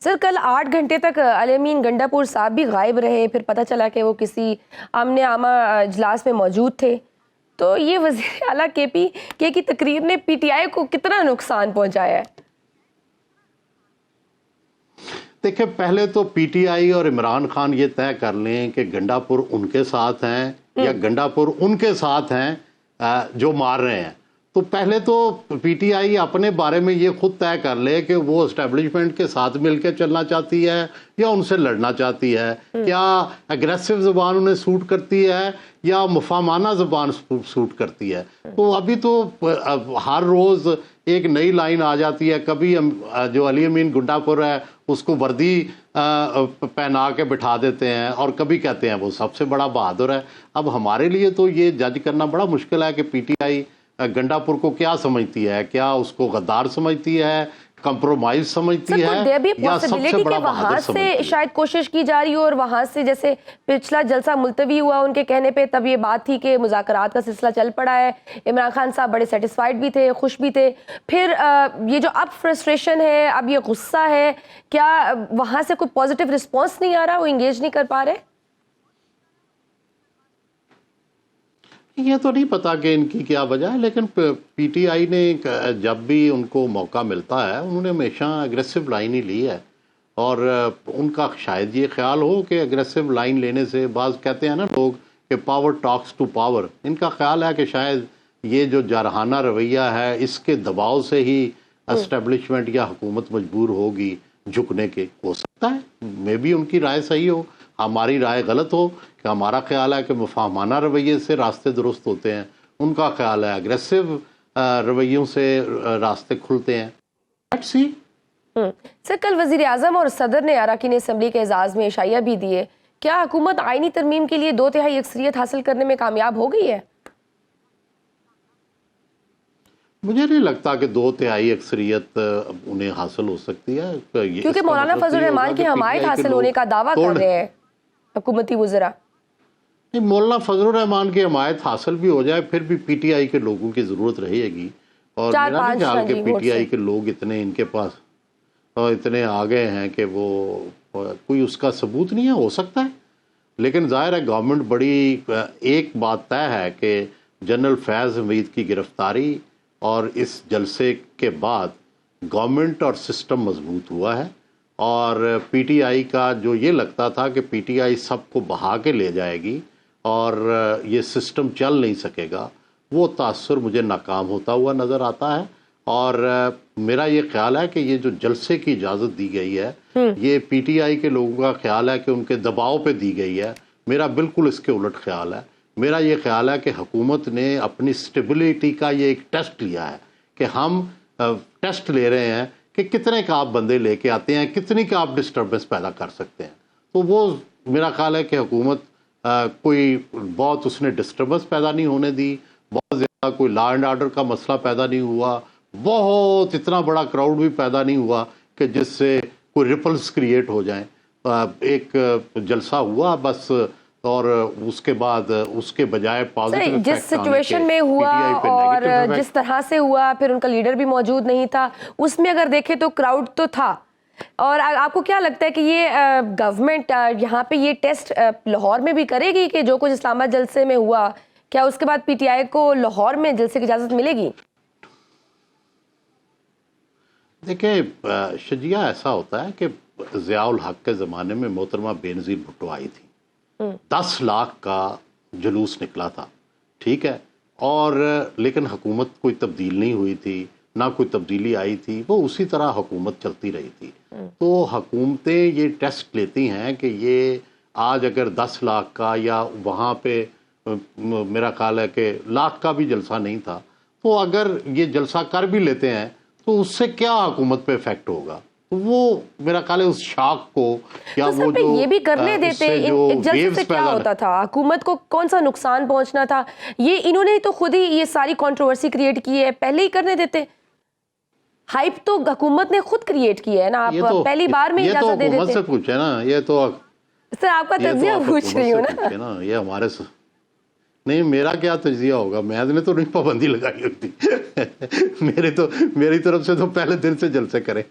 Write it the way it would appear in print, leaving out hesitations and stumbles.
Sir कल 8 घंटे तक अल-अमीन गंडापुर साहब भी गायब रहे, फिर पता चला कि वो किसी आमने आमा इजलास में मौजूद थे। तो ये वज़ीर आला के की तकरीर ने पीटीआई को कितना नुकसान पहुंचाया है? देखिए, पहले तो पीटीआई और इमरान खान ये तय कर लें कि गंडापुर उनके साथ हैं या गंडापुर उनके साथ हैं जो मार रहे हैं। तो पहले तो पीटीआई अपने बारे में ये खुद तय कर ले कि वो एस्टेब्लिशमेंट के साथ मिलकर चलना चाहती है या उनसे लड़ना चाहती है। क्या एग्रेसिव ज़बान उन्हें सूट करती है या मुफाहमाना ज़बान सूट करती है। तो अभी तो हर रोज़ एक नई लाइन आ जाती है। कभी जो अल-अमीन गंडापुर है उसको वर्दी पहना के बिठा देते हैं और कभी कहते हैं वो सबसे बड़ा बहादुर है। अब हमारे लिए तो ये जज करना बड़ा मुश्किल है कि पीटीआई गंडापुर को क्या समझती है, क्या उसको गद्दार समझती है, कंप्रोमाइज समझती है या सबसे बड़ा बहादुर समझती है। शायद कोशिश की जा रही हो और वहां से जैसे पिछला जलसा मुलतवी हुआ उनके कहने पे, तब ये बात थी कि मुज़ाकरात का सिलसिला चल पड़ा है। इमरान खान साहब बड़े सेटिस्फाइड भी थे, खुश भी थे। फिर ये जो अब फ्रस्ट्रेशन है, अब ये गुस्सा है, क्या वहां से कोई पॉजिटिव रिस्पॉन्स नहीं आ रहा, वो इंगेज नहीं कर पा रहे? ये तो नहीं पता कि इनकी क्या वजह है, लेकिन पीटीआई ने जब भी उनको मौका मिलता है उन्होंने हमेशा एग्रेसिव लाइन ही ली है। और उनका शायद ये ख्याल हो कि एग्रेसिव लाइन लेने से, बाज़ कहते हैं ना लोग कि पावर टॉक्स टू पावर, इनका ख्याल है कि शायद ये जो जारहाना रवैया है इसके दबाव से ही एस्टेब्लिशमेंट या हुकूमत मजबूर होगी झुकने के। हो सकता है, मे भी उनकी राय सही हो, हमारी राय गलत हो। कि हमारा ख्याल है कि मुफाहमाना रवैये से रास्ते दुरुस्त होते हैं, उनका ख्याल है एग्रेसिव रवैयों से रास्ते खुलते हैं। Let's see. सर कल वज़ीर आज़म और सदर ने अरकान असम्बली के एजाज़ में इशाइया भी दिए। क्या हुकूमत आईनी तरमीम के लिए 2/3 अक्सरियत हासिल करने में कामयाब हो गई है? मुझे नहीं लगता कि 2/3 अक्सरियत उन्हें हासिल हो सकती है, क्योंकि मौलाना फजल रहमान की हमायत हासिल होने का दावा कर रहे हैं हुकूमती वज़रा। नहीं, मौलाना फजल रहमान की हमायत हासिल भी हो जाए फिर भी पीटीआई के लोगों की ज़रूरत रहेगी। और मेरा नहीं ख्याल कि पीटीआई के लोग इतने इनके पास और इतने आ गए हैं कि वो कोई उसका सबूत नहीं है। हो सकता है, लेकिन जाहिर है गवर्नमेंट बड़ी, एक बात तय है कि जनरल फैज़ हमीद की गिरफ्तारी और इस जलसे के बाद गवर्नमेंट और सिस्टम मजबूत हुआ है। और पीटीआई का जो ये लगता था कि पीटीआई सबको बहा के ले जाएगी और ये सिस्टम चल नहीं सकेगा, वो तासुर मुझे नाकाम होता हुआ नज़र आता है। और मेरा ये ख्याल है कि ये जो जलसे की इजाज़त दी गई है ये पीटीआई के लोगों का ख्याल है कि उनके दबाव पे दी गई है। मेरा बिल्कुल इसके उलट ख्याल है। मेरा ये ख्याल है कि हुकूमत ने अपनी स्टेबिलिटी का ये एक टेस्ट लिया है कि हम टेस्ट ले रहे हैं कि कितने का आप बंदे लेके आते हैं, कितनी का आप डिस्टर्बेंस पैदा कर सकते हैं। तो वो मेरा ख्याल है कि हुकूमत कोई बहुत उसने डिस्टर्बेंस पैदा नहीं होने दी, बहुत ज़्यादा कोई लॉ एंड ऑर्डर का मसला पैदा नहीं हुआ, बहुत इतना बड़ा क्राउड भी पैदा नहीं हुआ कि जिससे कोई रिपल्स क्रिएट हो जाएं। एक जलसा हुआ बस, और उसके बाद उसके बजाय पॉजिटिव जिस सिचुएशन में हुआ और जिस तरह से हुआ, फिर उनका लीडर भी मौजूद नहीं था, उसमें अगर देखें तो क्राउड तो था। और आपको क्या लगता है कि ये गवर्नमेंट यहाँ पे ये टेस्ट लाहौर में भी करेगी कि जो कुछ इस्लामाबाद जलसे में हुआ, क्या उसके बाद पीटीआई को लाहौर में जलसे की इजाज़त मिलेगी? देखिए, शजिया ऐसा होता है कि ज़ियाउल हक के ज़माने में मोहतरमा बेनज़ीर भुट्टो आई थी, 10 लाख का जुलूस निकला था, ठीक है। और लेकिन हुकूमत कोई तब्दील नहीं हुई थी, ना कोई तब्दीली आई थी, वो उसी तरह हुकूमत चलती रही थी। तो हुकूमतें ये टेस्ट लेती हैं कि ये आज अगर 10 लाख का, या वहाँ पे मेरा ख्याल है कि लाख का भी जलसा नहीं था, तो अगर ये जलसा कर भी लेते हैं तो उससे क्या हुकूमत पे इफेक्ट होगा। वो मेरा ख्याल है उस शाख को या तो वो जो ये भी करने देते, एक जलसे से क्या होता था, हुकूमत को कौन सा नुकसान पहुंचना था, ये इन्होंने तो खुद ही ये सारी कंट्रोवर्सी क्रिएट की है, पहले ही करने देते। हाइप तो हुकूमत ने खुद क्रिएट की है ना, आप तो, पहली बार में इजाजत दे देते। से पूछे ना, ये तो सर आपका तज्जिया पूछ रही हूँ ना, ये हमारे नहीं, मेरा क्या तज्जिया होगा, मैंने तो नहीं पाबंदी लगाई होती मेरी तरफ से तो पहले दिन से जलसे करें